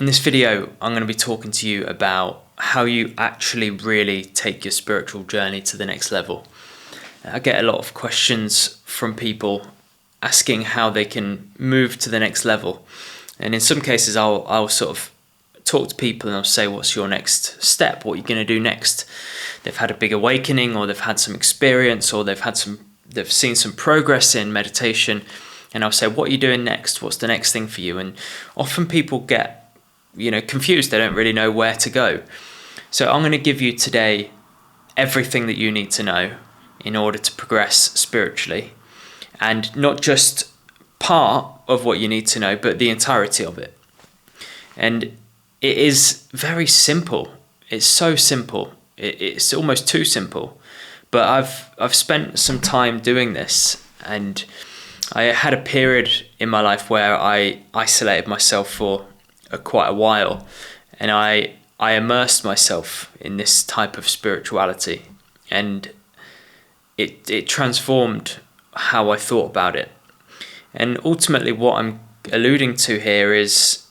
In this video, I'm going to be talking to you about how you actually really take your spiritual journey to the next level. I get a lot of questions from people asking how they can move to the next level. And in some cases, I'll sort of talk to people and I'll say, what's your next step? What are you going to do next? They've had a big awakening, or they've had some experience, or they've seen some progress in meditation. And I'll say, what are you doing next? What's the next thing for you? And often people get confused. They don't really know where to go. So I'm going to give you today everything that you need to know in order to progress spiritually, and not just part of what you need to know, but the entirety of it. And it is very simple. It's so simple. It's almost too simple. But I've spent some time doing this, and I had a period in my life where I isolated myself for quite a while, and I immersed myself in this type of spirituality, and it transformed how I thought about it. And ultimately what I'm alluding to here is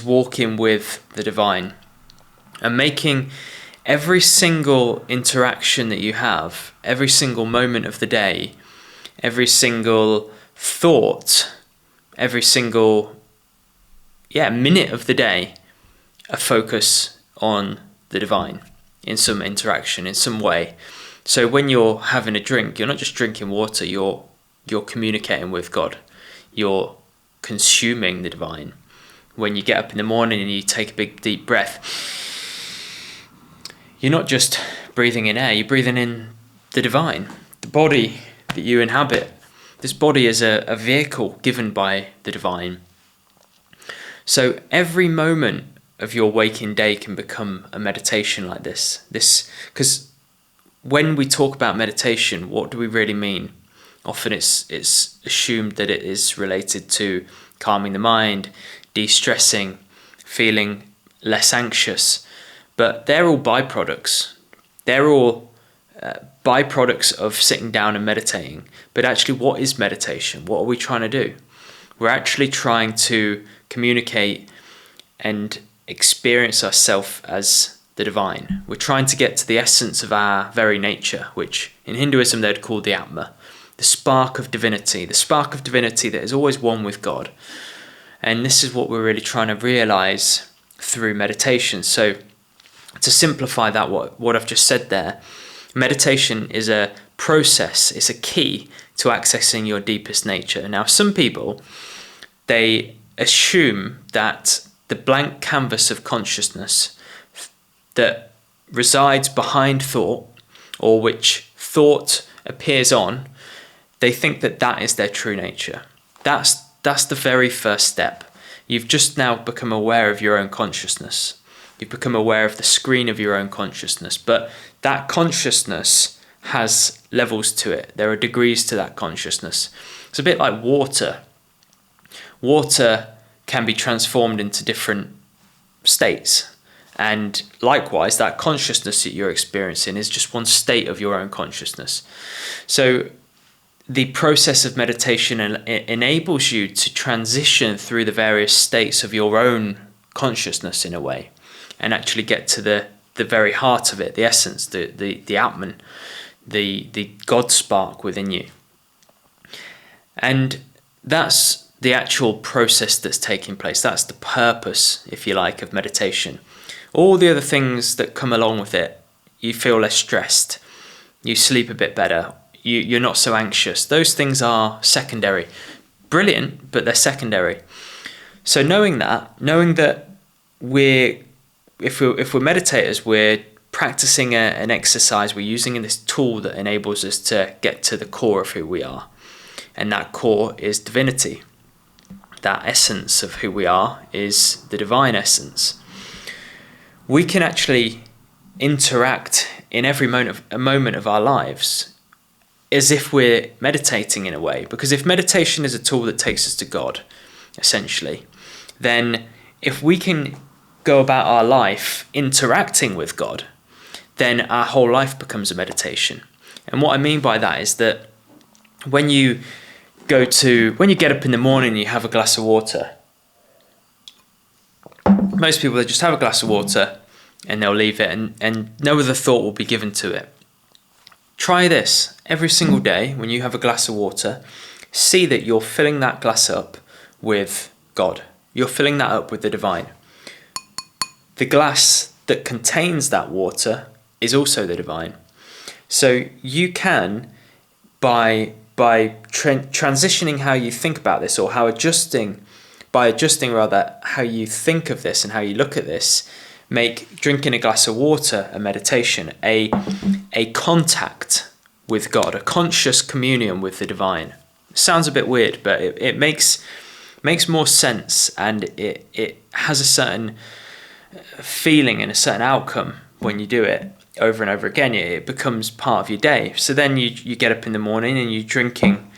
walking with the divine and making every single interaction that you have, every single moment of the day, every single thought, every single minute of the day, a focus on the divine in some interaction, in some way. So when you're having a drink, you're not just drinking water, you're communicating with God. You're consuming the divine. When you get up in the morning and you take a big deep breath, you're not just breathing in air, you're breathing in the divine, the body that you inhabit. This body is a vehicle given by the divine. So every moment of your waking day can become a meditation like this. Because when we talk about meditation, what do we really mean? Often it's assumed that it is related to calming the mind, de-stressing, feeling less anxious. But they're all byproducts. They're all byproducts of sitting down and meditating. But actually, what is meditation? What are we trying to do? We're actually trying to communicate and experience ourselves as the divine. We're trying to get to the essence of our very nature, which in Hinduism they'd call the Atma, the spark of divinity that is always one with God. And this is what we're really trying to realize through meditation. So to simplify that, what I've just said there, meditation is a process, it's a key to accessing your deepest nature. Now, some people, they assume that the blank canvas of consciousness that resides behind thought, or which thought appears on, they think that that is their true nature. That's the very first step. You've just now become aware of your own consciousness. You've become aware of the screen of your own consciousness, but that consciousness has levels to it. There are degrees to that consciousness. It's a bit like water. Water can be transformed into different states. And likewise, that consciousness that you're experiencing is just one state of your own consciousness. So the process of meditation enables you to transition through the various states of your own consciousness in a way, and actually get to the very heart of it, the essence, the Atman, the God spark within you. And that's the actual process that's taking place. That's the purpose, if you like, of meditation. All the other things that come along with it, you feel less stressed, you sleep a bit better, you're not so anxious. Those things are secondary. Brilliant, but they're secondary. So knowing that if we're meditators, we're practicing an exercise, we're using this tool that enables us to get to the core of who we are. And that core is divinity. That essence of who we are is the divine essence. We can actually interact in every moment of our lives as if we're meditating in a way. Because if meditation is a tool that takes us to God, essentially, then if we can go about our life interacting with God, then our whole life becomes a meditation. And what I mean by that is that when you get up in the morning and you have a glass of water, Most people, they just have a glass of water and they'll leave it, and no other thought will be given to it. Try this. Every single day when you have a glass of water, see that you're filling that glass up with God. You're filling that up with the divine. The glass that contains that water is also the divine. So you can, by transitioning how you think about this, or by adjusting how you think of this and how you look at this, make drinking a glass of water a meditation, a contact with God, a conscious communion with the divine. It sounds a bit weird, but it makes more sense, and it has a certain feeling and a certain outcome when you do it over and over again. It becomes part of your day. So then you get up in the morning and you're drinking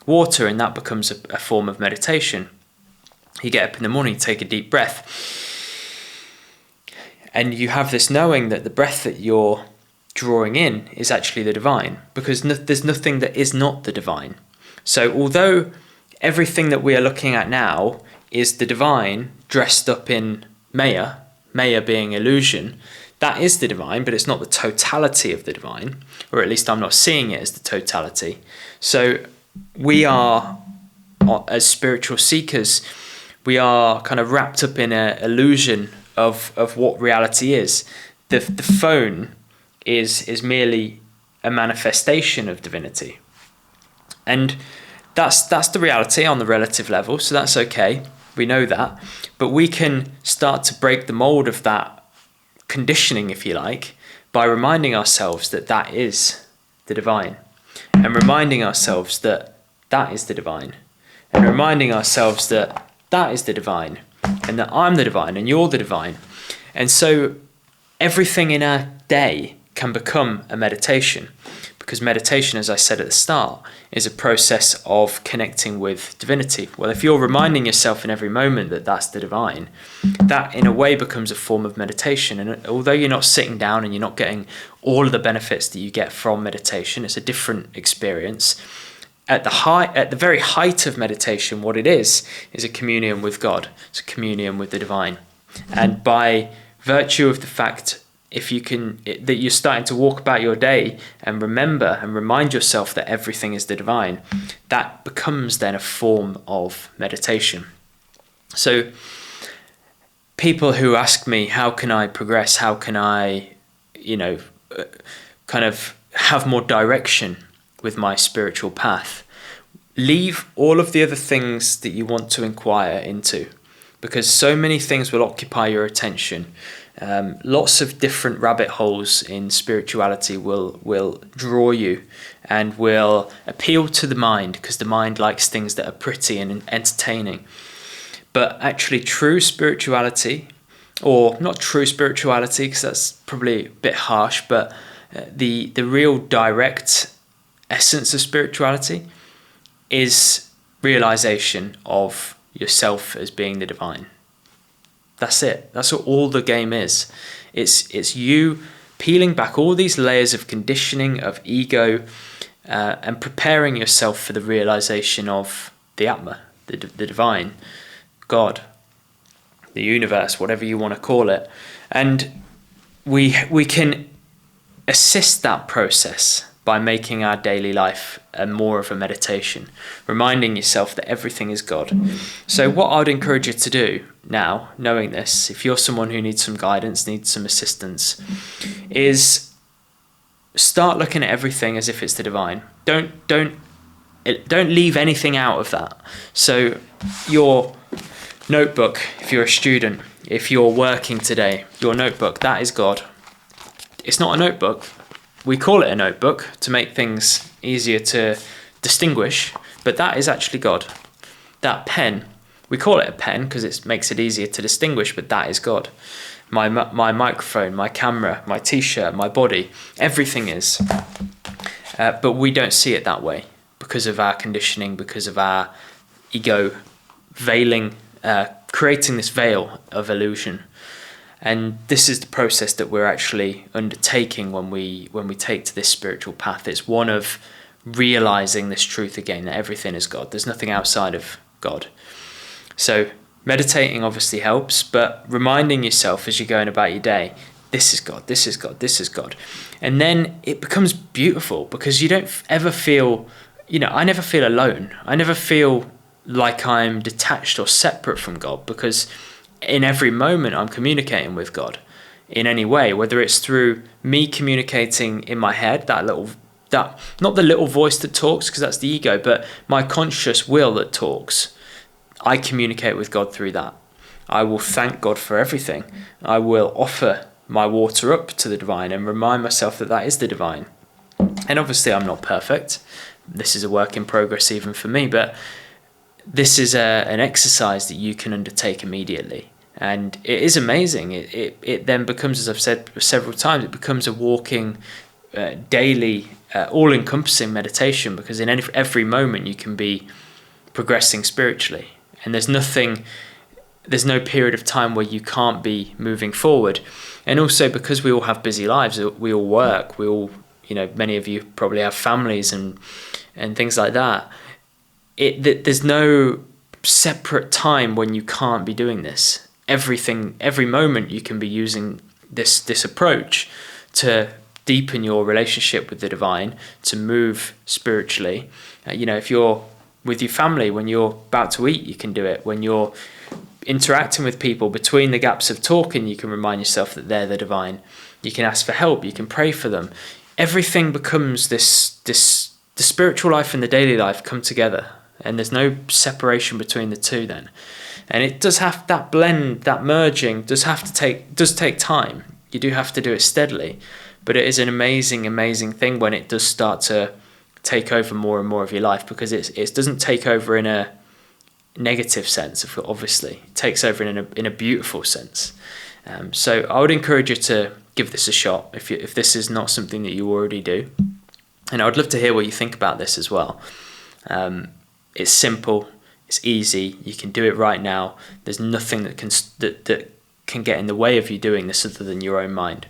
water, and that becomes a form of meditation. You get up in the morning, take a deep breath, and you have this knowing that the breath that you're drawing in is actually the divine, because there's nothing that is not the divine. So although everything that we are looking at now is the divine dressed up in Maya being illusion, that is the divine, but it's not the totality of the divine, or at least I'm not seeing it as the totality. So we are, as spiritual seekers, we are kind of wrapped up in an illusion of what reality is. The phone is merely a manifestation of divinity. And that's the reality on the relative level, so that's okay. We know that. But we can start to break the mold of that conditioning, if you like, by reminding ourselves that that is the divine, and reminding ourselves that that is the divine, and reminding ourselves that that is the divine, and that I'm the divine and you're the divine. And so everything in our day can become a meditation, because meditation, as I said at the start, is a process of connecting with divinity. Well, if you're reminding yourself in every moment that that's the divine, that in a way becomes a form of meditation. And although you're not sitting down and you're not getting all of the benefits that you get from meditation, it's a different experience. At the very height of meditation, what it is a communion with God. It's a communion with the divine. And by virtue of the fact, that you're starting to walk about your day and remember and remind yourself that everything is the divine, that becomes then a form of meditation. So people who ask me, how can I progress? How can I, kind of have more direction with my spiritual path? Leave all of the other things that you want to inquire into, because so many things will occupy your attention. Lots of different rabbit holes in spirituality will draw you and will appeal to the mind, because the mind likes things that are pretty and entertaining. But actually true spirituality, or not true spirituality because that's probably a bit harsh, but the real direct essence of spirituality is realization of yourself as being the divine. That's it. That's what all the game is. It's you peeling back all these layers of conditioning, of ego, and preparing yourself for the realization of the Atma, the divine, God, the universe, whatever you want to call it. And we can assist that process by making our daily life more of a meditation, reminding yourself that everything is God. So what I would encourage you to do now, knowing this, if you're someone who needs some guidance, needs some assistance, is start looking at everything as if it's the divine. Don't leave anything out of that. So your notebook, if you're a student, if you're working today, your notebook, that is God. It's not a notebook. We call it a notebook to make things easier to distinguish, but that is actually God. That pen, we call it a pen because it makes it easier to distinguish, but that is God. My microphone, my camera, my t-shirt, my body, everything is. But we don't see it that way because of our conditioning, because of our ego veiling, creating this veil of illusion. And this is the process that we're actually undertaking when we take to this spiritual path. It's one of realizing this truth again, that everything is God. There's nothing outside of God. So Meditating obviously helps, but reminding yourself as you're going about your day, this is God, this is God, this is God. And then it becomes beautiful because you don't ever feel, I never feel alone. I never feel like I'm detached or separate from God, because in every moment I'm communicating with God in any way, whether it's through me communicating in my head, that not the little voice that talks, because that's the ego, but my conscious will that talks. I communicate with God through that. I will thank God for everything. I will offer my water up to the divine and remind myself that that is the divine. And obviously I'm not perfect. This is a work in progress even for me, but this is an exercise that you can undertake immediately. And it is amazing. It then becomes, as I've said several times, it becomes a walking, daily, all-encompassing meditation, because in every moment you can be progressing spiritually. And there's no period of time where you can't be moving forward. And also because we all have busy lives, we all work, we all, many of you probably have families and things like that. There's no separate time when you can't be doing this. Every moment you can be using this approach to deepen your relationship with the divine, to move spiritually. If you're with your family, when you're about to eat, you can do it. When you're interacting with people between the gaps of talking, you can remind yourself that they're the divine. You can ask for help, you can pray for them. Everything becomes the spiritual life and the daily life come together, and there's no separation between the two then. And it does have that blend, that merging does take time. You do have to do it steadily, but it is an amazing thing when it does start to take over more and more of your life, because it doesn't take over in a negative sense, obviously. It takes over in a beautiful sense. So I would encourage you to give this a shot if this is not something that you already do. And I would love to hear what you think about this as well. It's simple, it's easy, you can do it right now. There's nothing that can get in the way of you doing this other than your own mind.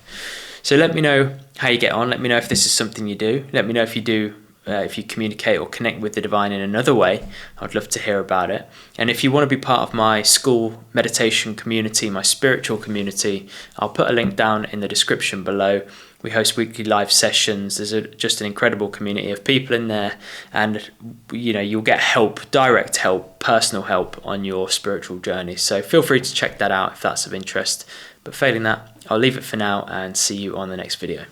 So let me know how you get on. Let me know if this is something you do. Let me know if you do. If you communicate or connect with the divine in another way, I'd love to hear about it. And if you want to be part of my school meditation community, my spiritual community, I'll put a link down in the description below. We host weekly live sessions. There's just an incredible community of people in there, and you'll get help, direct help, personal help on your spiritual journey. So feel free to check that out if that's of interest. But failing that, I'll leave it for now and see you on the next video.